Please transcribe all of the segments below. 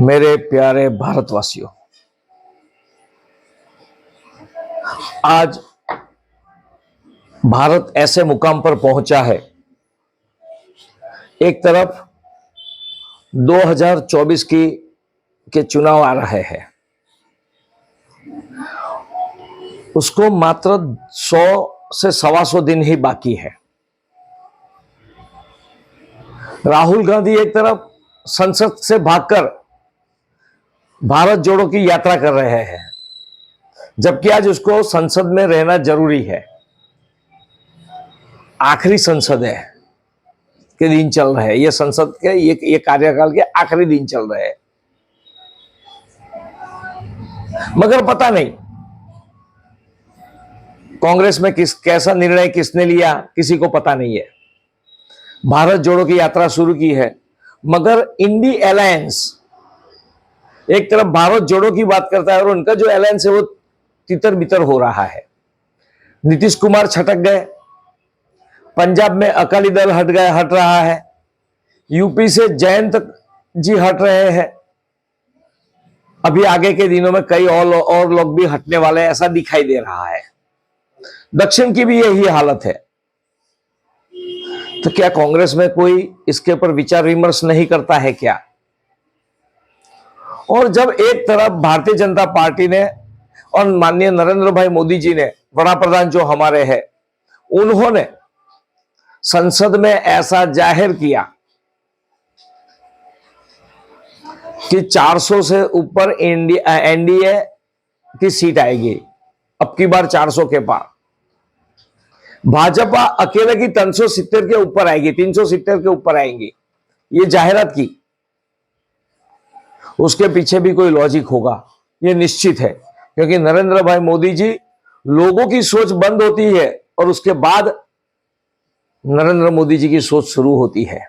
मेरे प्यारे भारतवासियों, आज भारत ऐसे मुकाम पर पहुंचा है। एक तरफ 2024 के चुनाव आ रहे हैं, उसको मात्र 100 से 125 दिन ही बाकी है। राहुल गांधी एक तरफ संसद से भागकर भारत जोड़ो की यात्रा कर रहे हैं, जबकि आज उसको संसद में रहना जरूरी है। आखिरी संसद है के दिन चल रहे हैं, ये संसद के ये कार्यकाल के आखिरी दिन चल रहे हैं। मगर पता नहीं कांग्रेस में कैसा निर्णय किसने लिया, किसी को पता नहीं है। भारत जोड़ो की यात्रा शुरू की है, मगर इंडी अलायंस एक तरफ भारत जोड़ो की बात करता है और उनका जो अलायंस है वो तितर बितर हो रहा है। नीतीश कुमार छटक गए, पंजाब में अकाली दल हट रहा है, यूपी से जयंत जी हट रहे हैं। अभी आगे के दिनों में कई और लोग भी हटने वाले ऐसा दिखाई दे रहा है। दक्षिण की भी यही हालत है। तो क्या कांग्रेस में कोई इसके ऊपर विचार विमर्श नहीं करता है क्या? और जब एक तरफ भारतीय जनता पार्टी ने और माननीय नरेंद्र भाई मोदी जी ने, वड़ा प्रधान जो हमारे हैं, उन्होंने संसद में ऐसा जाहिर किया कि 400 से ऊपर एनडीए की सीट आएगी। अब की बार 400 के पार, भाजपा अकेले की 370 के ऊपर आएगी, 370 के ऊपर आएंगी, ये जाहिरात की। उसके पीछे भी कोई लॉजिक होगा, ये निश्चित है, क्योंकि नरेंद्र भाई मोदी जी, लोगों की सोच बंद होती है और उसके बाद नरेंद्र मोदी जी की सोच शुरू होती है।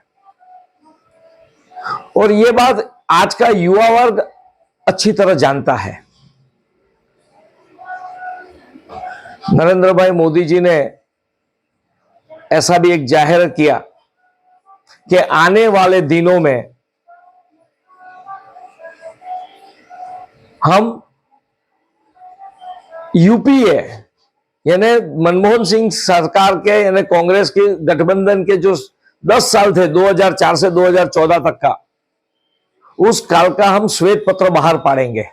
और ये बात आज का युवा वर्ग अच्छी तरह जानता है। नरेंद्र भाई मोदी जी ने ऐसा भी एक जाहिर किया कि आने वाले दिनों में हम यूपीए यानी मनमोहन सिंह सरकार के यानी कांग्रेस के गठबंधन के जो 10 साल थे 2004 से 2014 तक का, उस काल का हम श्वेत पत्र बाहर पाड़ेंगे।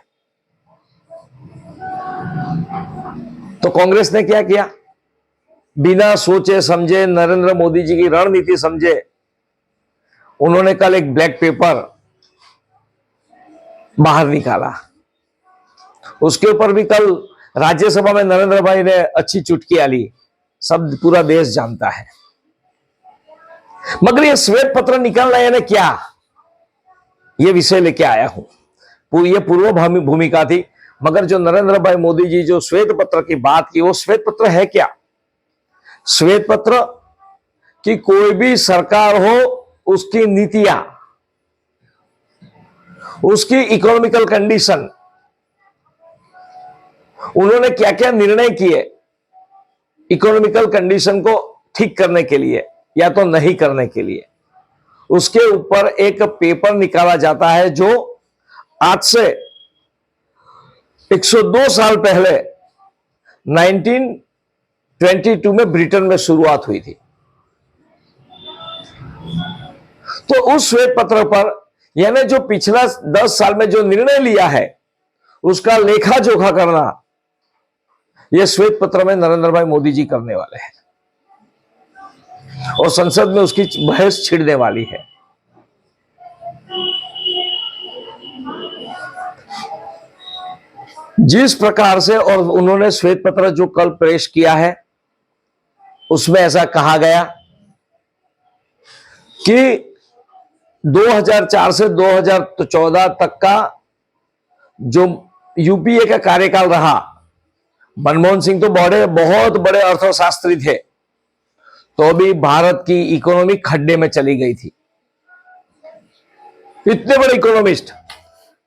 तो कांग्रेस ने क्या किया? बिना सोचे समझे, नरेंद्र मोदी जी की रणनीति समझे, उन्होंने कल एक ब्लैक पेपर बाहर निकाला। उसके ऊपर भी कल राज्यसभा में नरेंद्र भाई ने अच्छी चुटकी ली, सब पूरा देश जानता है। मगर ये श्वेत पत्र निकालना यानी क्या, ये विषय लेके आया हूं। ये पूर्व भूमिका थी, मगर जो नरेंद्र भाई मोदी जी जो श्वेत पत्र की बात की, वो श्वेत पत्र है क्या? श्वेत पत्र कि कोई भी सरकार हो, उसकी नीतियां, उसकी इकोनॉमिकल कंडीशन, उन्होंने क्या क्या निर्णय किए इकोनॉमिकल कंडीशन को ठीक करने के लिए या तो नहीं करने के लिए, उसके ऊपर एक पेपर निकाला जाता है जो आज से 102 साल पहले 1922 में ब्रिटेन में शुरुआत हुई थी। तो उस श्वेत पत्र पर यानी जो पिछला 10 साल में जो निर्णय लिया है, उसका लेखा जोखा करना, यह श्वेत पत्र में नरेंद्र भाई मोदी जी करने वाले हैं और संसद में उसकी बहस छिड़ने वाली है। जिस प्रकार से और उन्होंने श्वेत पत्र जो कल पेश किया है, उसमें ऐसा कहा गया कि 2004 से 2014 तक का जो यूपीए का कार्यकाल रहा, मनमोहन सिंह तो बहुत बड़े अर्थशास्त्री थे, तो भी भारत की इकोनॉमी खड्डे में चली गई थी। इतने बड़े इकोनॉमिस्ट,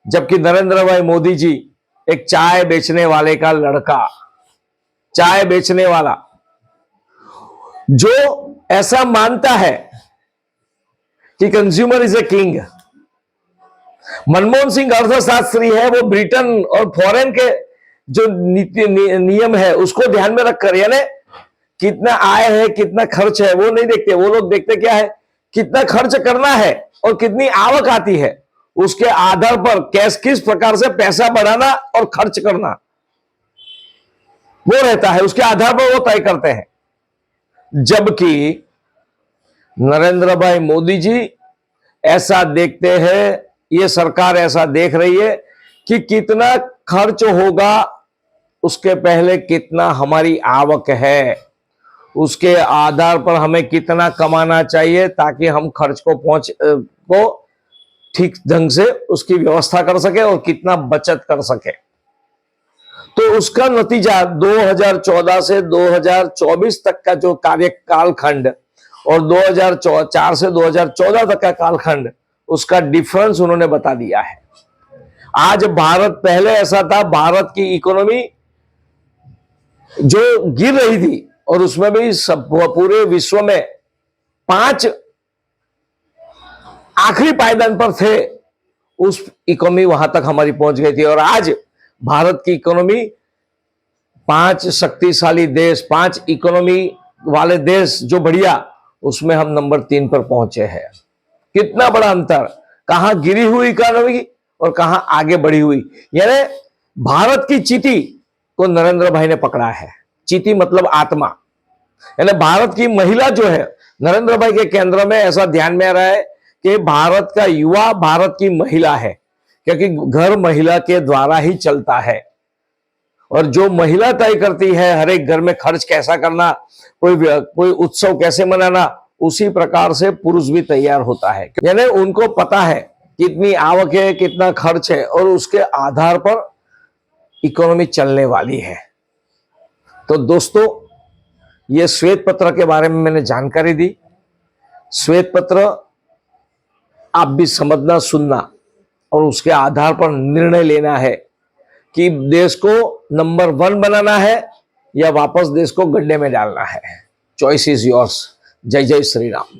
जबकि नरेंद्र भाई मोदी जी एक चाय बेचने वाले का लड़का, चाय बेचने वाला, जो ऐसा मानता है कि consumer is a king, Manmohan Singh अर्थशास्त्री है, वो ब्रिटेन और फॉरेन के जो नीति नियम है उसको ध्यान में रखकर, यानी कितना आय है कितना खर्च है वो नहीं देखते। वो लोग देखते क्या है, कितना खर्च करना है और कितनी आवक आती है, उसके आधार पर किस प्रकार से पैसा बढ़ाना और खर्च करना वो रहता है, उसके आधार पर वो तय करते हैं। जबकि नरेंद्र भाई मोदी जी ऐसा देखते हैं, ये सरकार ऐसा देख रही है कि कितना खर्च होगा उसके पहले कितना हमारी आवक है, उसके आधार पर हमें कितना कमाना चाहिए ताकि हम खर्च को ठीक ढंग से उसकी व्यवस्था कर सके और कितना बचत कर सके। तो उसका नतीजा 2014 से 2024 तक का जो कार्यकाल खंड और 2004 से 2014 तक का कालखंड, उसका डिफरेंस उन्होंने बता दिया है। आज भारत, पहले ऐसा था, भारत की इकोनॉमी जो गिर रही थी और उसमें भी सब पूरे विश्व में 5 आखिरी पायदान पर थे, उस इकोनॉमी वहां तक हमारी पहुंच गई थी। और आज भारत की इकोनॉमी 5 शक्तिशाली देश, 5 इकोनॉमी वाले देश जो बढ़िया, उसमें हम नंबर 3 पर पहुंचे हैं। कितना बड़ा अंतर, कहां गिरी हुई इकोनॉमी और कहां आगे बढ़ी हुई। यानी भारत की चींटी को नरेंद्र भाई ने पकड़ा है। चींटी मतलब आत्मा, यानी भारत की महिला जो है नरेंद्र भाई के केंद्र में। ऐसा ध्यान में आ रहा है कि भारत का युवा भारत की महिला है, क्योंकि घर महिला के द्वारा ही चलता है। और जो महिला तय करती है हर एक घर में खर्च कैसा करना, कोई उत्सव कैसे मनाना, उसी प्रकार से पुरुष भी तैयार होता है। यानी उनको पता है कितनी आवक है, कितना खर्च है, और उसके आधार पर इकोनॉमी चलने वाली है। तो दोस्तों, ये श्वेत पत्र के बारे में मैंने जानकारी दी। श्वेत पत्र आप भी समझना, सुनना और उसके आधार पर निर्णय लेना है कि देश को नंबर 1 बनाना है या वापस देश को गड्ढे में डालना है। Choice is yours. जय जय श्री राम।